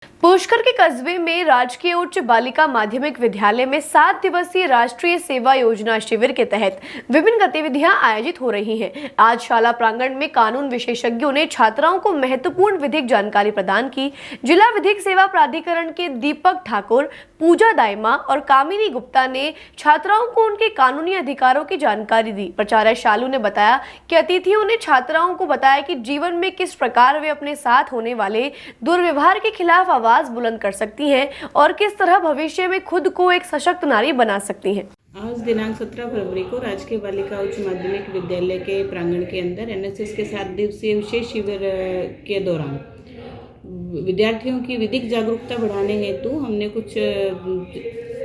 पुष्कर के कस्बे में राजकीय उच्च बालिका माध्यमिक विद्यालय में 7 दिवसीय राष्ट्रीय सेवा योजना शिविर के तहत विभिन्न गतिविधियां आयोजित हो रही हैं। आज शाला प्रांगण में कानून विशेषज्ञों ने छात्राओं को महत्वपूर्ण विधिक जानकारी प्रदान की। जिला विधिक सेवा प्राधिकरण के दीपक ठाकुर, पूजा दाइमा और कामिनी गुप्ता ने छात्राओं को उनके कानूनी अधिकारों की जानकारी दी। प्राचार्य शालू ने बताया कि अतिथियों ने छात्राओं को बताया कि जीवन में किस प्रकार वे अपने साथ होने वाले दुर्व्यवहार के खिलाफ आवाज बुलंद कर सकती हैं और किस तरह भविष्य में खुद को एक सशक्त नारी बना सकती हैं। आज दिनांक 17 फरवरी को राजकीय बालिका उच्च माध्यमिक विद्यालय के प्रांगण के अंदर एनएसएस के 7 दिवसीय विशेष शिविर के दौरान विद्यार्थियों की विधिक जागरूकता बढ़ाने हेतु हमने कुछ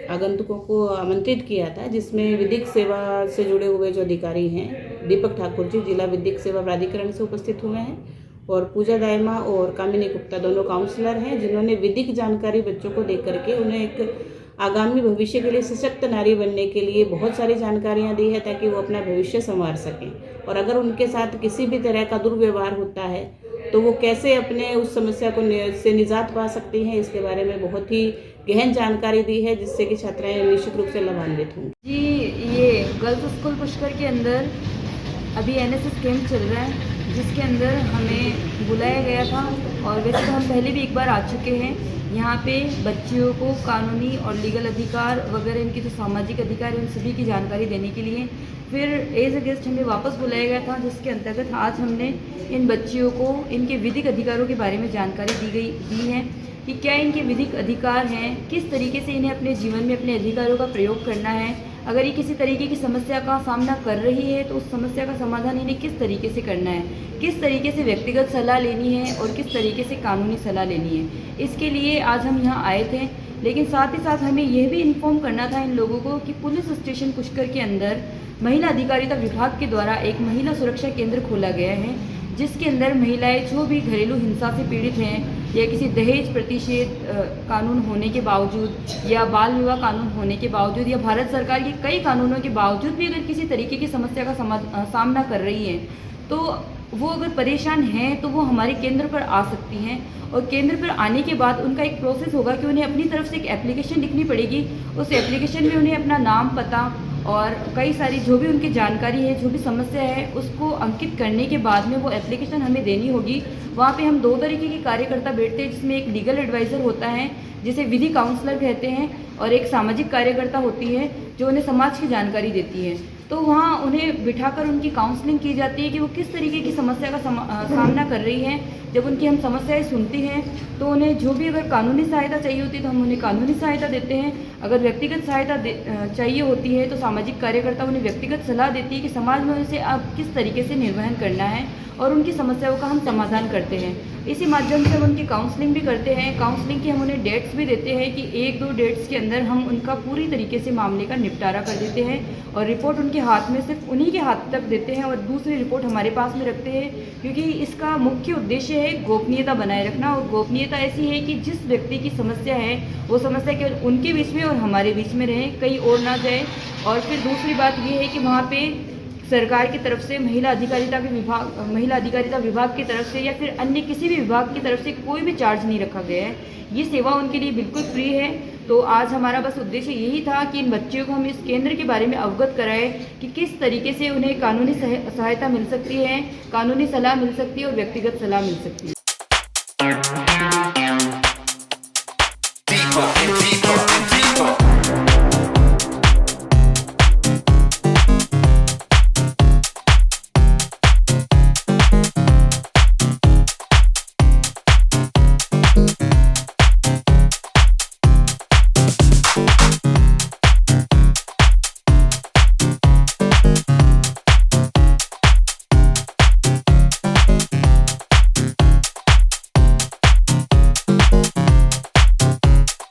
आगंतुकों को आमंत्रित किया था, जिसमें विधिक सेवा से जुड़े हुए जो अधिकारी हैं दीपक ठाकुर जी जिला विधिक सेवा प्राधिकरण से उपस्थित हुए हैं और पूजा दाइमा और कामिनी गुप्ता दोनों काउंसलर हैं, जिन्होंने विधिक जानकारी बच्चों को दे करके उन्हें एक आगामी भविष्य के लिए सशक्त नारी बनने के लिए बहुत सारी जानकारियां दी है, ताकि वो अपना भविष्य संवार सकें। और अगर उनके साथ किसी भी तरह का दुर्व्यवहार होता है तो वो कैसे अपने उस समस्या को से निजात पा सकती हैं, इसके बारे में बहुत ही गहन जानकारी दी है, जिससे कि छात्राएं निश्चित रूप से लाभान्वित हों। जी, ये गर्ल्स स्कूल पुष्कर के अंदर अभी एनएसएस कैंप चल रहा है, जिसके अंदर हमें बुलाया गया था और वैसे तो हम पहले भी एक बार आ चुके हैं। यहाँ पे बच्चियों को कानूनी और लीगल अधिकार वगैरह इनके जो सामाजिक अधिकार हैं उन सभी की जानकारी देने के लिए फिर एज ए गेस्ट हमें वापस बुलाया गया था, जिसके अंतर्गत आज हमने इन बच्चियों को इनके विधिक अधिकारों के बारे में जानकारी दी है कि क्या इनके विधिक अधिकार हैं, किस तरीके से इन्हें अपने जीवन में अपने अधिकारों का प्रयोग करना है। अगर ये किसी तरीके की समस्या का सामना कर रही है तो उस समस्या का समाधान इन्हें किस तरीके से करना है, किस तरीके से व्यक्तिगत सलाह लेनी है और किस तरीके से कानूनी सलाह लेनी है। इसके लिए आज हम यहाँ आए थे, लेकिन साथ ही साथ हमें यह भी इन्फॉर्म करना था इन लोगों को कि पुलिस स्टेशन पुष्कर के अंदर महिला अधिकारिता विभाग के द्वारा एक महिला सुरक्षा केंद्र खोला गया है, जिसके अंदर महिलाएं जो भी घरेलू हिंसा से पीड़ित हैं या किसी दहेज प्रतिषेध कानून होने के बावजूद या बाल विवाह कानून होने के बावजूद या भारत सरकार के कई कानूनों के बावजूद भी अगर किसी तरीके की समस्या का सामना कर रही हैं तो वो अगर परेशान हैं तो वो हमारे केंद्र पर आ सकती हैं। और केंद्र पर आने के बाद उनका एक प्रोसेस होगा कि उन्हें अपनी तरफ से एक एप्लीकेशन लिखनी पड़ेगी। उस एप्लीकेशन में उन्हें अपना नाम, पता और कई सारी जो भी उनकी जानकारी है, जो भी समस्या है, उसको अंकित करने के बाद में वो एप्लीकेशन हमें देनी होगी। वहाँ पे हम 2 तरीके के कार्यकर्ता बैठते हैं, जिसमें एक लीगल एडवाइज़र होता है जिसे विधि काउंसलर कहते हैं और एक सामाजिक कार्यकर्ता होती है जो उन्हें समाज की जानकारी देती है। तो वहाँ उन्हें बिठाकर उनकी काउंसलिंग की जाती है कि वो किस तरीके की समस्या का सामना कर रही हैं। जब उनकी हम समस्याएं सुनते हैं तो उन्हें जो भी अगर कानूनी सहायता चाहिए होती है तो हम उन्हें कानूनी सहायता देते हैं। अगर व्यक्तिगत सहायता चाहिए होती है तो सामाजिक कार्यकर्ता उन्हें व्यक्तिगत सलाह देती है कि समाज में उनसे अब किस तरीके से निर्वहन करना है और उनकी समस्याओं का हम समाधान करते हैं। इसी माध्यम से हम उनकी काउंसलिंग भी करते हैं। काउंसलिंग की हम उन्हें डेट्स भी देते हैं कि 1-2 डेट्स के अंदर हम उनका पूरी तरीके से मामले का निपटारा कर देते हैं और रिपोर्ट उनके हाथ में सिर्फ उन्हीं के हाथ तक देते हैं और दूसरी रिपोर्ट हमारे पास में रखते हैं, क्योंकि इसका मुख्य उद्देश्य है गोपनीयता बनाए रखना। और गोपनीयता ऐसी है कि जिस व्यक्ति की समस्या है वो समस्या केवल उनके बीच में और हमारे बीच में रहे, कहीं और ना जाए। और फिर दूसरी बात ये है कि वहाँ पे सरकार की तरफ से महिला अधिकारिता विभाग की तरफ से या फिर अन्य किसी भी विभाग की तरफ से कोई भी चार्ज नहीं रखा गया है। ये सेवा उनके लिए बिल्कुल फ्री है। तो आज हमारा बस उद्देश्य यही था कि इन बच्चियों को हम इस केंद्र के बारे में अवगत कराएं कि किस तरीके से उन्हें कानूनी सहायता मिल सकती है, कानूनी सलाह मिल सकती है और व्यक्तिगत सलाह मिल सकती है।